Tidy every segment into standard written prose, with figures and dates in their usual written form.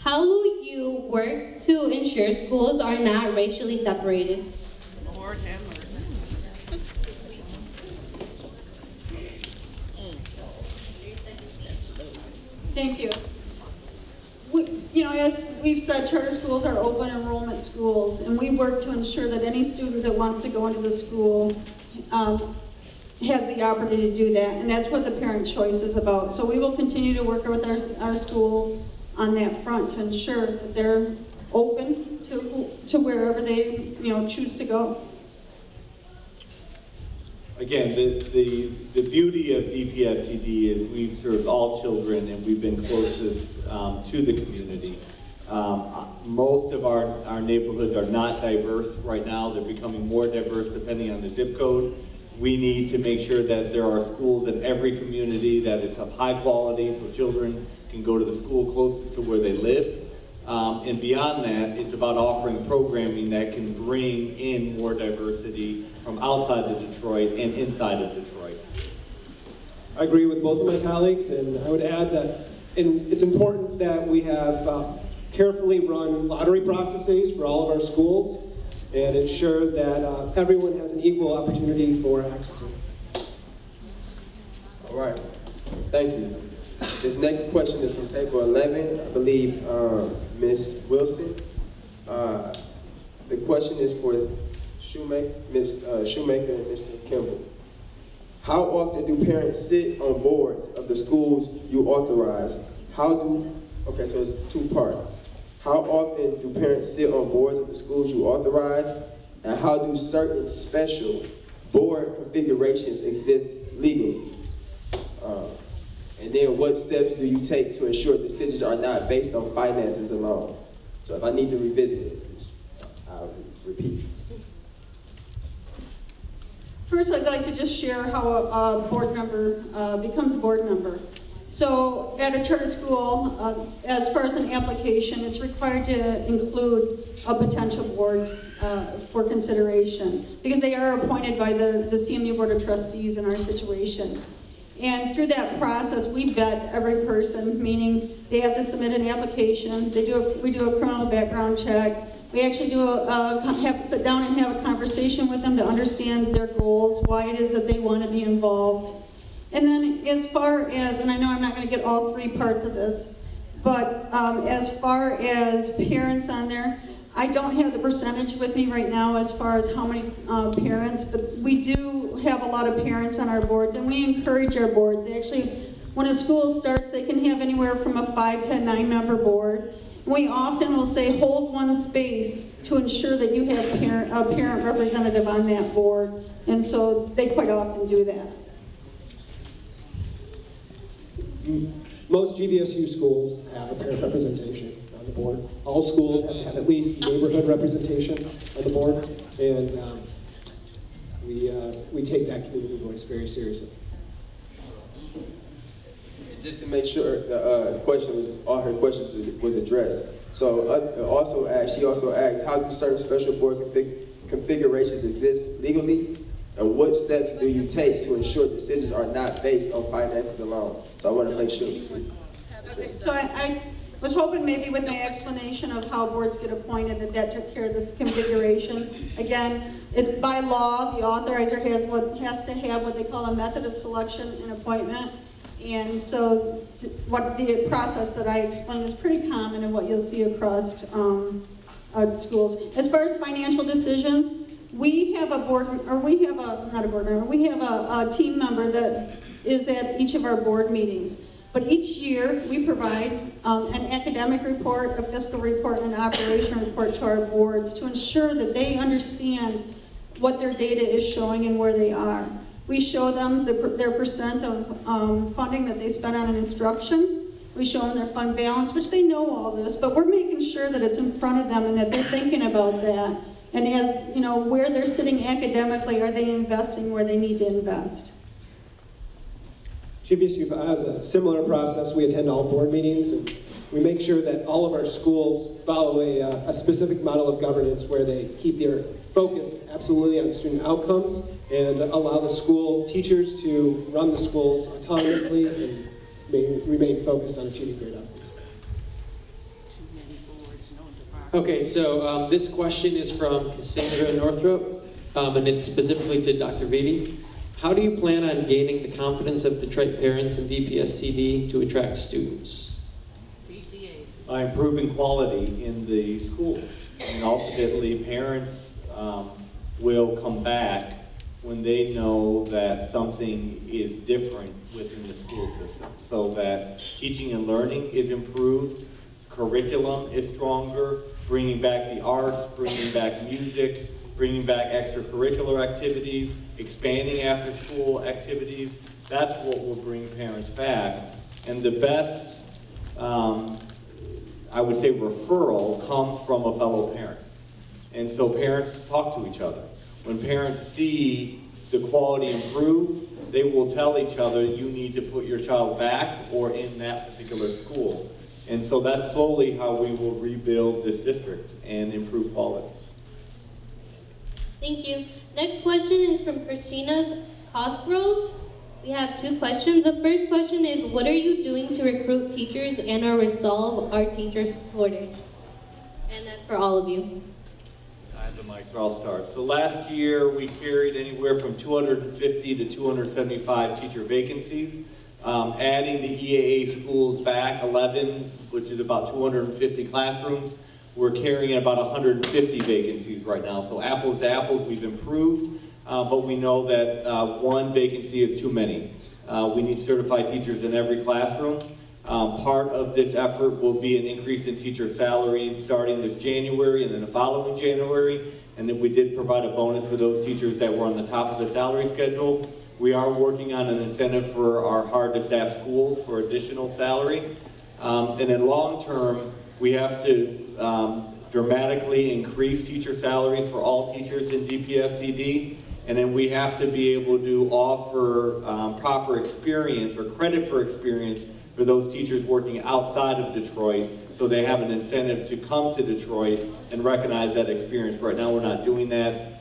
How will you work to ensure schools are not racially separated? Lord have mercy. Thank you. As we've said, charter schools are open enrollment schools, and we work to ensure that any student that wants to go into the school has the opportunity to do that, and that's what the parent choice is about. So we will continue to work with our schools on that front to ensure that they're open to wherever they choose to go. Again, the beauty of DPSCD is we've served all children and we've been closest to the community. Most of our neighborhoods are not diverse right now. They're becoming more diverse depending on the zip code. We need to make sure that there are schools in every community that is of high quality so children can go to the school closest to where they live. And beyond that, it's about offering programming that can bring in more diversity from outside of Detroit and inside of Detroit. I agree with both of my colleagues, and I would add that it's important that we have carefully run lottery processes for all of our schools and ensure that everyone has an equal opportunity for accessing. All right, thank you. This next question is from table 11, I believe Ms. Wilson. The question is for Ms. Shoemaker and Mr. Kimball. How often do parents sit on boards of the schools you authorize? Okay, so it's two-part. How often do parents sit on boards of the schools you authorize? And how do certain special board configurations exist legally? And then what steps do you take to ensure decisions are not based on finances alone? So if I need to revisit it, I'll repeat. First, I'd like to just share how a board member becomes a board member. So at a charter school, as far as an application, it's required to include a potential board for consideration because they are appointed by the CMU Board of Trustees in our situation. And through that process, we vet every person, meaning they have to submit an application, we do a criminal background check, we actually have to sit down and have a conversation with them to understand their goals, why it is that they want to be involved. And then as far as, and I know I'm not going to get all three parts of this, but as far as parents on there, I don't have the percentage with me right now as far as how many parents, but we do have a lot of parents on our boards, and we encourage our boards. Actually, when a school starts, they can have anywhere from a 5 to 9 member board. We often will say, hold one space to ensure that you have a parent representative on that board, and so they quite often do that. Most GVSU schools have a parent representation on the board. All schools have to have at least neighborhood representation on the board, and we take that community voice very seriously. Just to make sure the all her questions was addressed. So she also asked, how do certain special board configurations exist legally? And what steps do you take to ensure decisions are not based on finances alone? So I want to make sure. Okay, so I was hoping maybe with my explanation of how boards get appointed that took care of the configuration. Again, it's by law, the authorizer has to have what they call a method of selection and appointment. And so what the process that I explained is pretty common in what you'll see across schools. As far as financial decisions, we have a team member that is at each of our board meetings. But each year, we provide an academic report, a fiscal report, and an operation report to our boards to ensure that they understand what their data is showing and where they are. We show them their percent of funding that they spend on an instruction. We show them their fund balance, which they know all this, but we're making sure that it's in front of them and that they're thinking about that. And as you know, where they're sitting academically, are they investing where they need to invest? GVSU has a similar process. We attend all board meetings, and we make sure that all of our schools follow a specific model of governance where they keep their focus absolutely on student outcomes and allow the school teachers to run the schools autonomously and remain focused on achieving great outcomes. Okay, so this question is from Cassandra Northrop, and it's specifically to Dr. Beatty. How do you plan on gaining the confidence of Detroit parents and DPSCD to attract students? By improving quality in the schools. And ultimately, parents will come back when they know that something is different within the school system, so that teaching and learning is improved, curriculum is stronger, bringing back the arts, bringing back music, bringing back extracurricular activities, expanding after-school activities. That's what will bring parents back. And the best, I would say, referral comes from a fellow parent. And so parents talk to each other. When parents see the quality improve, they will tell each other, you need to put your child back or in that particular school. And so that's slowly how we will rebuild this district and improve quality. Thank you. Next question is from Christina Cosgrove. We have two questions. The first question is, what are you doing to recruit teachers and or resolve our teacher shortage? And that's for all of you. I have the mic, so I'll start. So last year, we carried anywhere from 250 to 275 teacher vacancies. Adding the EAA schools back, 11, which is about 250 classrooms, we're carrying about 150 vacancies right now. So apples to apples, we've improved, but we know that one vacancy is too many. We need certified teachers in every classroom. Part of this effort will be an increase in teacher salary starting this January and then the following January. And then we did provide a bonus for those teachers that were on the top of the salary schedule. We are working on an incentive for our hard-to-staff schools for additional salary. And in long term, we have to dramatically increase teacher salaries for all teachers in DPSCD. And then we have to be able to offer proper experience or credit for experience for those teachers working outside of Detroit, so they have an incentive to come to Detroit and recognize that experience. Right now we're not doing that.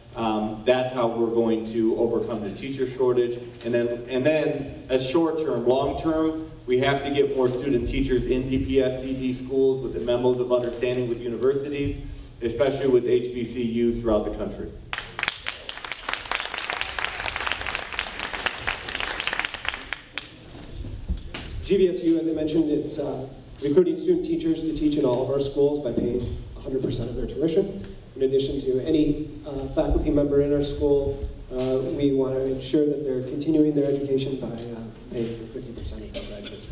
That's how we're going to overcome the teacher shortage. And then as short term, long term, we have to get more student teachers in DPSCD schools with the memos of understanding with universities, especially with HBCUs throughout the country. GVSU, as I mentioned, is recruiting student teachers to teach in all of our schools by paying 100% of their tuition. In addition to any faculty member in our school, we want to ensure that they're continuing their education by paying for 50% of their graduates.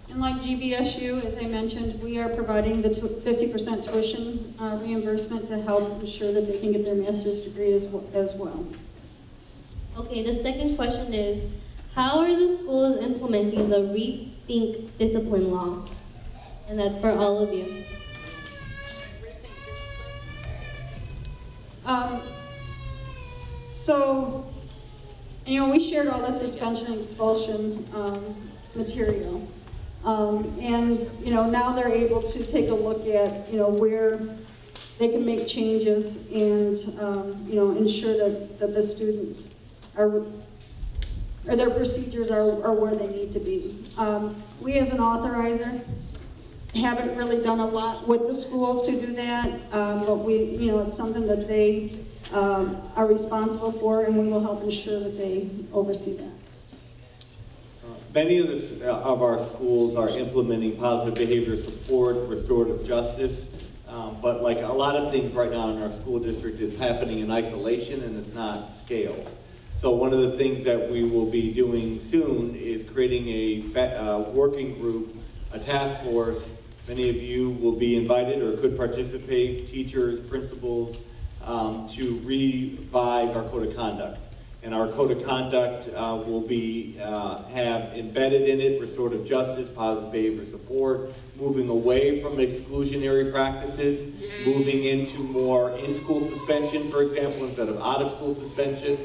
And like GVSU, as I mentioned, we are providing the 50% tuition reimbursement to help ensure that they can get their master's degree as well. Okay, the second question is, how are the schools implementing the Rethink Discipline Law? And that's for all of you. So, you know, we shared all the suspension and expulsion material. And, you know, now they're able to take a look at, you know, where they can make changes and, you know, ensure that the students are, or their procedures are where they need to be. We as an authorizer haven't really done a lot with the schools to do that, but we, you know, it's something that they are responsible for, and we will help ensure that they oversee that. Many of our schools are implementing positive behavior support, restorative justice, but like a lot of things right now in our school district, it's happening in isolation and it's not scaled. So one of the things that we will be doing soon is creating a working group, a task force. Many of you will be invited or could participate, teachers, principals, to revise our code of conduct. And our code of conduct will be, have embedded in it restorative justice, positive behavior support, moving away from exclusionary practices, moving into more in-school suspension, for example, instead of out-of-school suspension.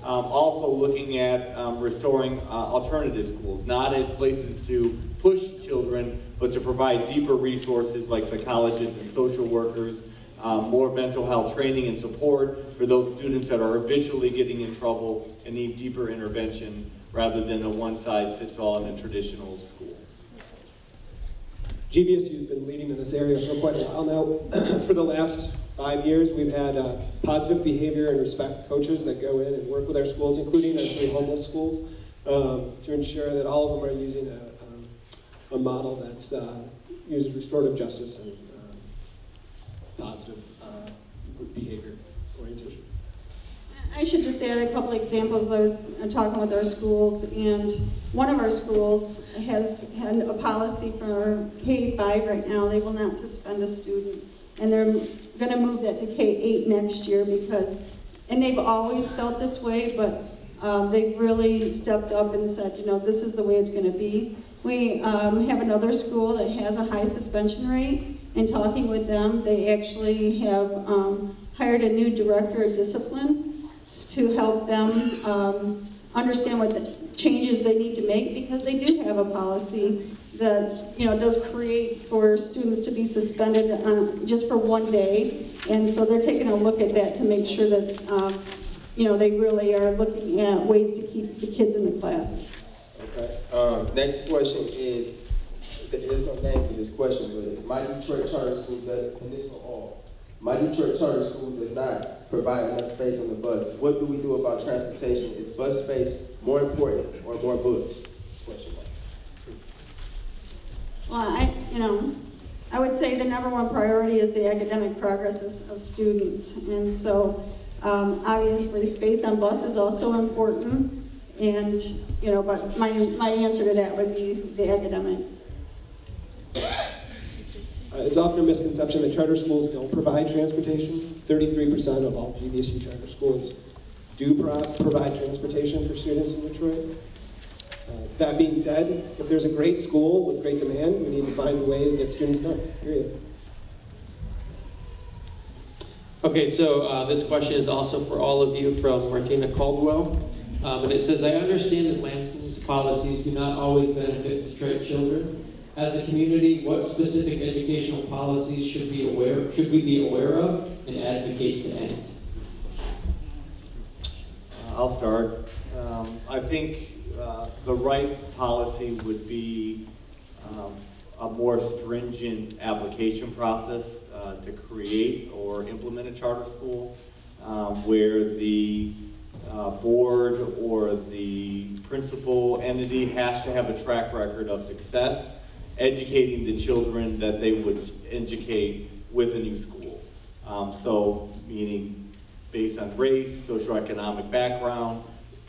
Also looking at restoring alternative schools, not as places to push children, but to provide deeper resources like psychologists and social workers, more mental health training and support for those students that are habitually getting in trouble and need deeper intervention rather than a one-size-fits-all in a traditional school. GVSU has been leading in this area for quite a while now. For the last 5 years, we've had positive behavior and respect coaches that go in and work with our schools, including our 3 homeless schools, to ensure that all of them are using a model that uses restorative justice and positive behavior orientation. I should just add a couple examples. I was talking with our schools, and one of our schools has had a policy for K-5 right now. They will not suspend a student, and they're going to move that to K-8 next year because, and they've always felt this way, but they've really stepped up and said, you know, this is the way it's going to be. We have another school that has a high suspension rate, and talking with them, they actually have hired a new director of discipline to help them understand what the changes they need to make, because they do have a policy that, you know, does create for students to be suspended just for 1 day, and so they're taking a look at that to make sure that you know, they really are looking at ways to keep the kids in the classes. Okay. Next question is, there's no name for this question, but it's my Detroit Charter School does, and this for all. My Detroit Charter School does not provide enough space on the bus. What do we do about transportation? Is bus space more important or more books? Question mark. Well, I would say the #1 priority is the academic progress of students, and so obviously space on bus is also important, and but my answer to that would be the academics. It's often a misconception that charter schools don't provide transportation. 33% of all GVSU charter schools do provide transportation for students in Detroit. That being said, if there's a great school with great demand, we need to find a way to get students there, period. Okay, so this question is also for all of you from Martina Caldwell. And it says, I understand that Lansing's policies do not always benefit Detroit children. As a community, what specific educational policies should we be aware of and advocate to end? I'll start. I think the right policy would be a more stringent application process to create or implement a charter school where the board or the principal entity has to have a track record of success educating the children that they would educate with a new school. So meaning based on race, socioeconomic background,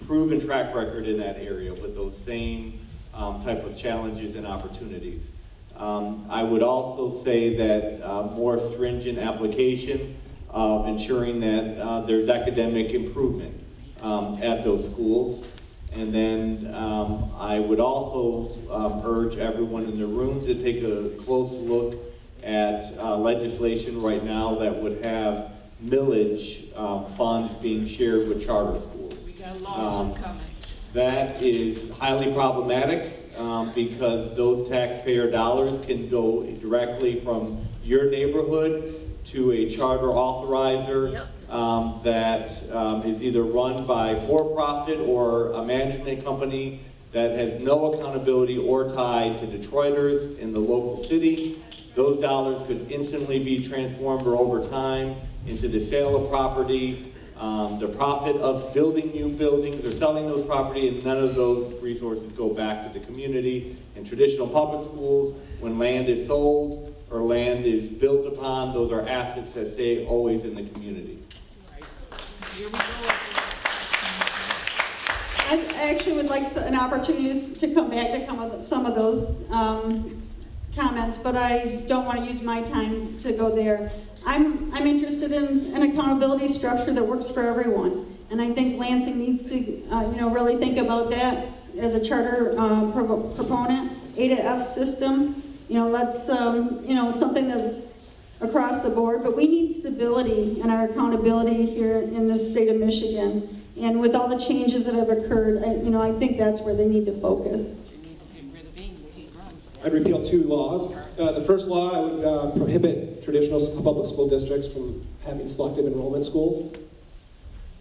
proven track record in that area with those same type of challenges and opportunities. I would also say that more stringent application of ensuring that there's academic improvement at those schools. And then I would also urge everyone in the room to take a close look at legislation right now that would have millage funds being shared with charter schools. We got a lawsuit coming. That is highly problematic because those taxpayer dollars can go directly from your neighborhood to a charter authorizer. Yep. That is either run by for-profit or a management company that has no accountability or tie to Detroiters in the local city. Those dollars could instantly be transformed or over time into the sale of property, the profit of building new buildings or selling those property, and none of those resources go back to the community. In traditional public schools, when land is sold or land is built upon, those are assets that stay always in the community. Here we go. I actually would like an opportunity to come back to some of those comments, but I don't want to use my time to go there. I'm interested in an accountability structure that works for everyone, and I think Lansing needs to really think about that as a charter proponent. A to F system, let's something that's across the board, but we need stability in our accountability here in the state of Michigan. And with all the changes that have occurred, I think that's where they need to focus. I'd repeal 2 laws. The first law, I would prohibit traditional public school districts from having selective enrollment schools.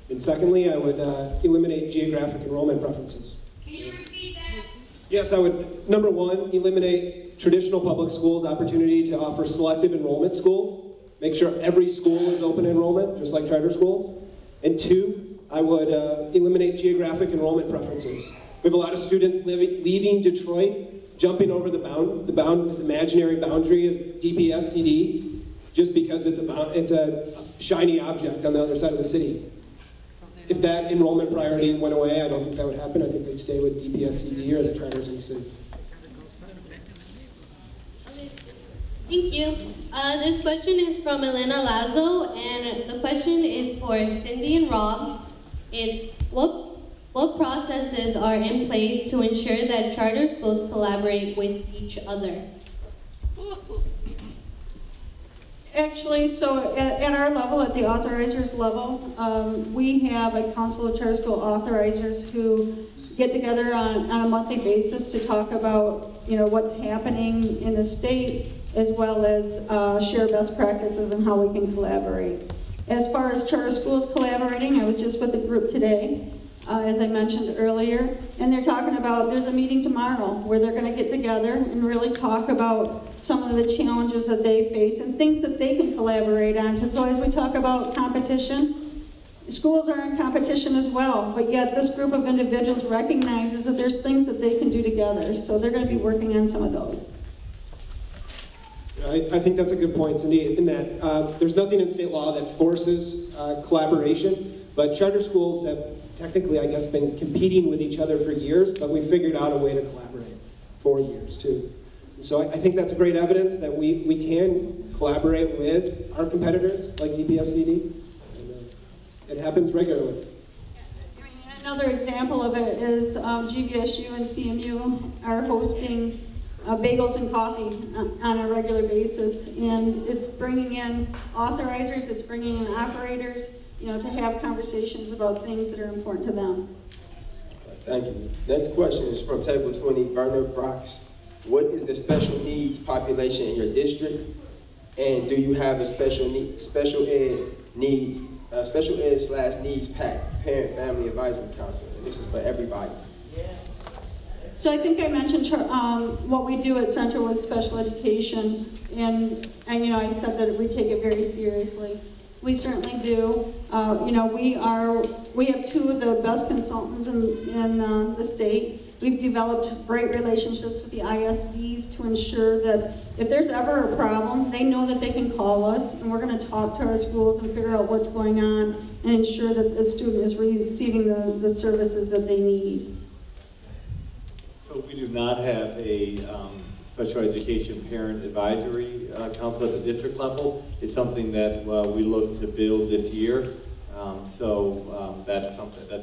And secondly, I would eliminate geographic enrollment preferences. Can you repeat that? Yes, I would, number one, eliminate traditional public schools' opportunity to offer selective enrollment schools. Make sure every school is open enrollment, just like charter schools. And two, I would eliminate geographic enrollment preferences. We have a lot of students leaving Detroit, jumping over this imaginary boundary of DPS-CD, just because it's a shiny object on the other side of the city. If that enrollment priority went away, I don't think that would happen. I think they'd stay with DPS-CD or the charters in the city. Okay. Thank you. This question is from Elena Lazo, and the question is for Cindy and Rob. It's what processes are in place to ensure that charter schools collaborate with each other? Actually, so at our level, at the authorizers level, we have a council of charter school authorizers who get together on a monthly basis to talk about, what's happening in the state, as well as share best practices and how we can collaborate. As far as charter schools collaborating, I was just with the group today, as I mentioned earlier, and they're talking about, there's a meeting tomorrow where they're going to get together and really talk about some of the challenges that they face and things that they can collaborate on. Because as we talk about competition, schools are in competition as well, but yet this group of individuals recognizes that there's things that they can do together. So they're going to be working on some of those. I think that's a good point, Cindy, in that there's nothing in state law that forces collaboration, but charter schools have technically, I guess, been competing with each other for years, but we figured out a way to collaborate for years, too. And so I think that's great evidence that we can collaborate with our competitors, like DPS-CD, and it happens regularly. Another example of it is GVSU and CMU are hosting bagels and coffee on a regular basis, and it's bringing in authorizers, it's bringing in operators, to have conversations about things that are important to them. Thank you. Next question is from table 20, Werner Brox. What is the special needs population in your district? And do you have a special ed / needs PAC, Parent Family Advisory Council? And this is for everybody. So I think I mentioned what we do at Central with special education, and I said that we take it very seriously. We certainly do. We have two of the best consultants in the state. We've developed great relationships with the ISDs to ensure that if there's ever a problem, they know that they can call us, and we're going to talk to our schools and figure out what's going on and ensure that the student is receiving the services that they need. So we do not have a special education parent advisory council at the district level. It's something that we look to build this year. That's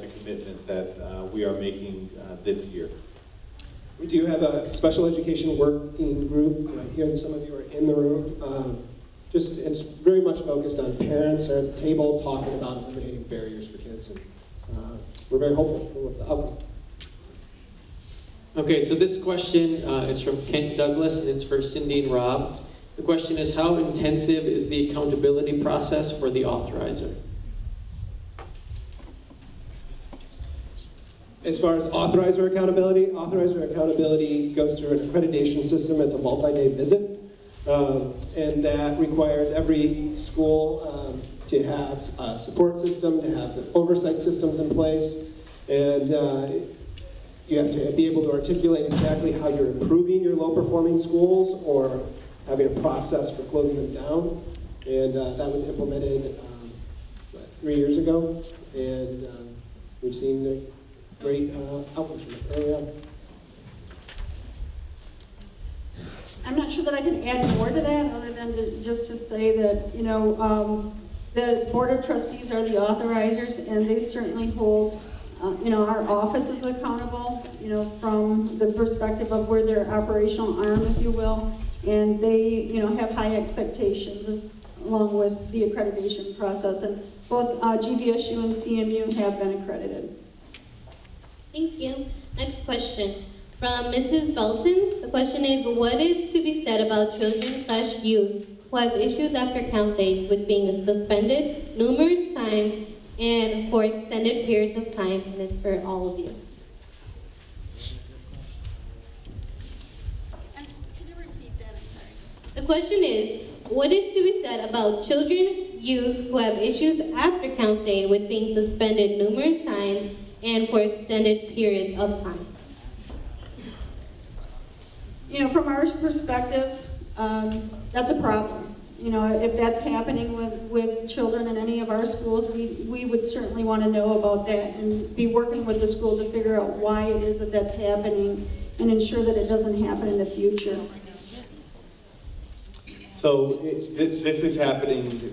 a commitment that we are making this year. We do have a special education working group. Here, some of you are in the room. It's very much focused on parents are at the table talking about eliminating barriers for kids, and we're very hopeful for the outcome. Okay, so this question is from Kent Douglas, and it's for Cindy and Rob. The question is, how intensive is the accountability process for the authorizer? As far as authorizer accountability goes through an accreditation system. It's a multi-day visit, and that requires every school to have a support system, to have the oversight systems in place, and you have to be able to articulate exactly how you're improving your low-performing schools or having a process for closing them down. And that was implemented 3 years ago, and we've seen great outcomes from it early on. I'm not sure that I can add more to that other than just to say that, the Board of Trustees are the authorizers, and they certainly hold our office is accountable, from the perspective of where their operational arm, if you will, and they, have high expectations along with the accreditation process, and both GVSU and CMU have been accredited. Thank you. Next question from Mrs. Belton. The question is, what is to be said about children/youth who have issues after count days with being suspended numerous times and for extended periods of time? And it's for all of you. The question is, what is to be said about children, youth who have issues after count day with being suspended numerous times and for extended periods of time? You know, from our perspective, that's a problem. You know, if that's happening with children in any of our schools, we would certainly want to know about that and be working with the school to figure out why it is that that's happening and ensure that it doesn't happen in the future. So this is happening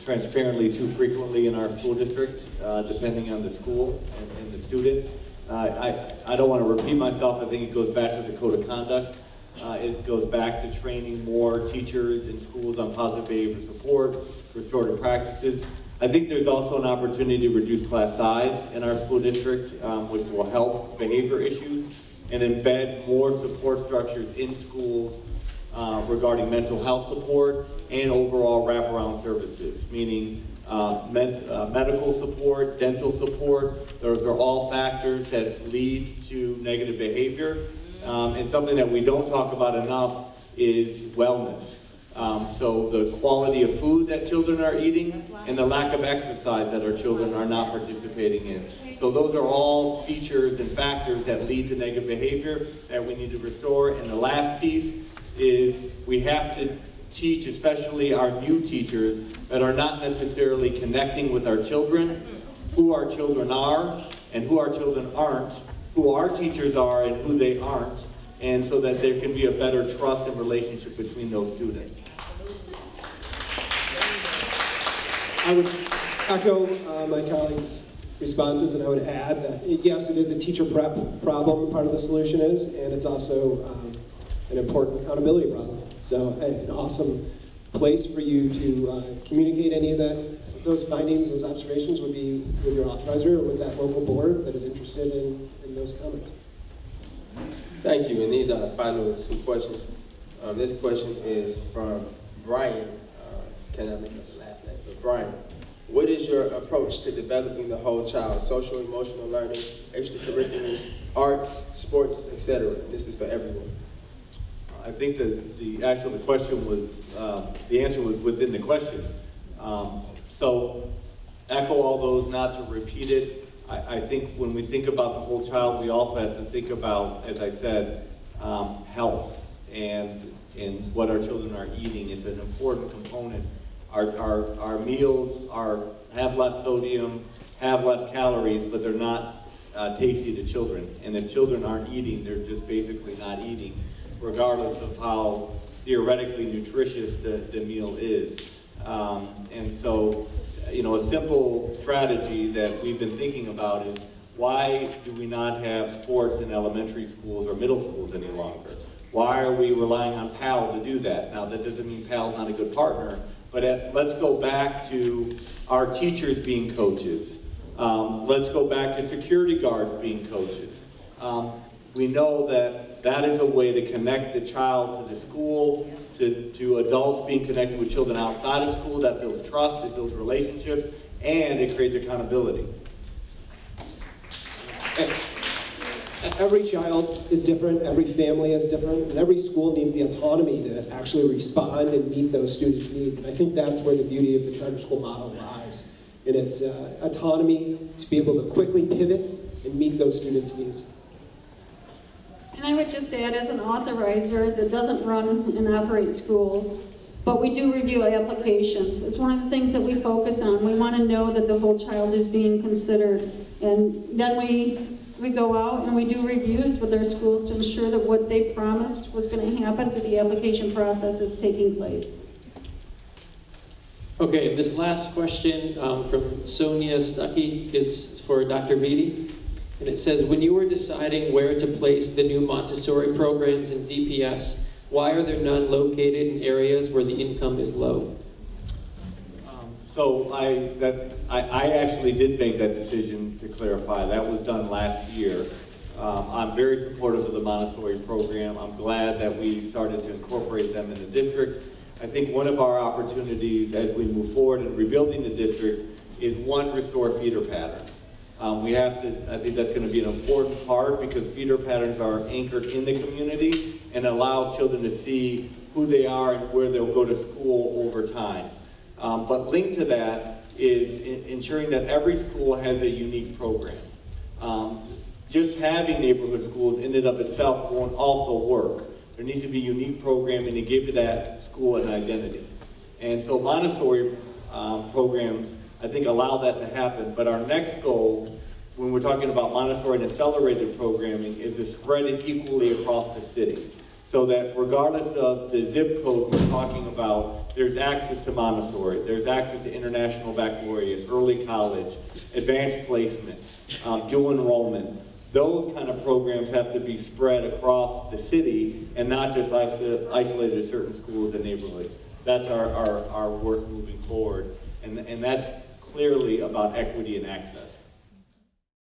transparently too frequently in our school district, depending on the school and the student. I don't want to repeat myself. I think it goes back to the code of conduct. It goes back to training more teachers in schools on positive behavior support, restorative practices. I think there's also an opportunity to reduce class size in our school district, which will help behavior issues, and embed more support structures in schools regarding mental health support and overall wraparound services, meaning medical support, dental support. Those are all factors that lead to negative behavior. And something that we don't talk about enough is wellness. So the quality of food that children are eating and the lack of exercise that our children are not participating in. So those are all features and factors that lead to negative behavior that we need to restore. And the last piece is we have to teach, especially our new teachers, that are not necessarily connecting with our children, who our children are and who our children aren't, who our teachers are and who they aren't, and so that there can be a better trust and relationship between those students. I would echo my colleagues' responses, and I would add that, yes, it is a teacher prep problem, part of the solution is, and it's also an important accountability problem. So an awesome place for you to communicate any of those findings, those observations would be with your authorizer or with that local board that is interested in those comments. Thank you, and these are the final two questions. This question is from Brian. Cannot make up the last name, but Brian, what is your approach to developing the whole child, social, emotional learning, extracurriculars, arts, sports, etc.? This is for everyone. I think that the question was, the answer was within the question. So echo all those, not to repeat it. I think when we think about the whole child, we also have to think about, as I said, health and what our children are eating. It's an important component. Our meals have less sodium, have less calories, but they're not tasty to children. And if children aren't eating, they're just basically not eating, regardless of how theoretically nutritious the meal is. And so, you know, a simple strategy that we've been thinking about is, why do we not have sports in elementary schools or middle schools any longer? Why are we relying on PAL to do that? Now, that doesn't mean PAL's not a good partner, but let's go back to our teachers being coaches. Let's go back to security guards being coaches. We know that is a way to connect the child to the school, to adults being connected with children outside of school. That builds trust, it builds relationship, and it creates accountability. Every child is different, every family is different, and every school needs the autonomy to actually respond and meet those students' needs. And I think that's where the beauty of the charter school model lies, in its autonomy to be able to quickly pivot and meet those students' needs. And I would just add, as an authorizer that doesn't run and operate schools, but we do review applications. It's one of the things that we focus on. We want to know that the whole child is being considered. And then we go out and we do reviews with our schools to ensure that what they promised was going to happen, that the application process is taking place. Okay, this last question from Sonia Stuckey is for Dr. Beatty. And it says, when you were deciding where to place the new Montessori programs in DPS, why are there none located in areas where the income is low? So I actually did make that decision, to clarify. That was done last year. I'm very supportive of the Montessori program. I'm glad that we started to incorporate them in the district. I think one of our opportunities as we move forward in rebuilding the district is, one, restore feeder patterns. I think that's going to be an important part, because feeder patterns are anchored in the community and allows children to see who they are and where they'll go to school over time. But linked to that is ensuring that every school has a unique program. Just having neighborhood schools in and of itself won't also work. There needs to be unique programming to give that school an identity. And so Montessori programs, I think, allow that to happen. But our next goal, when we're talking about Montessori and accelerated programming, is to spread it equally across the city. So that regardless of the zip code we're talking about, there's access to Montessori, there's access to international baccalaureate, early college, advanced placement, dual enrollment. Those kind of programs have to be spread across the city and not just isolated to certain schools and neighborhoods. That's our work moving forward. And that's clearly about equity and access.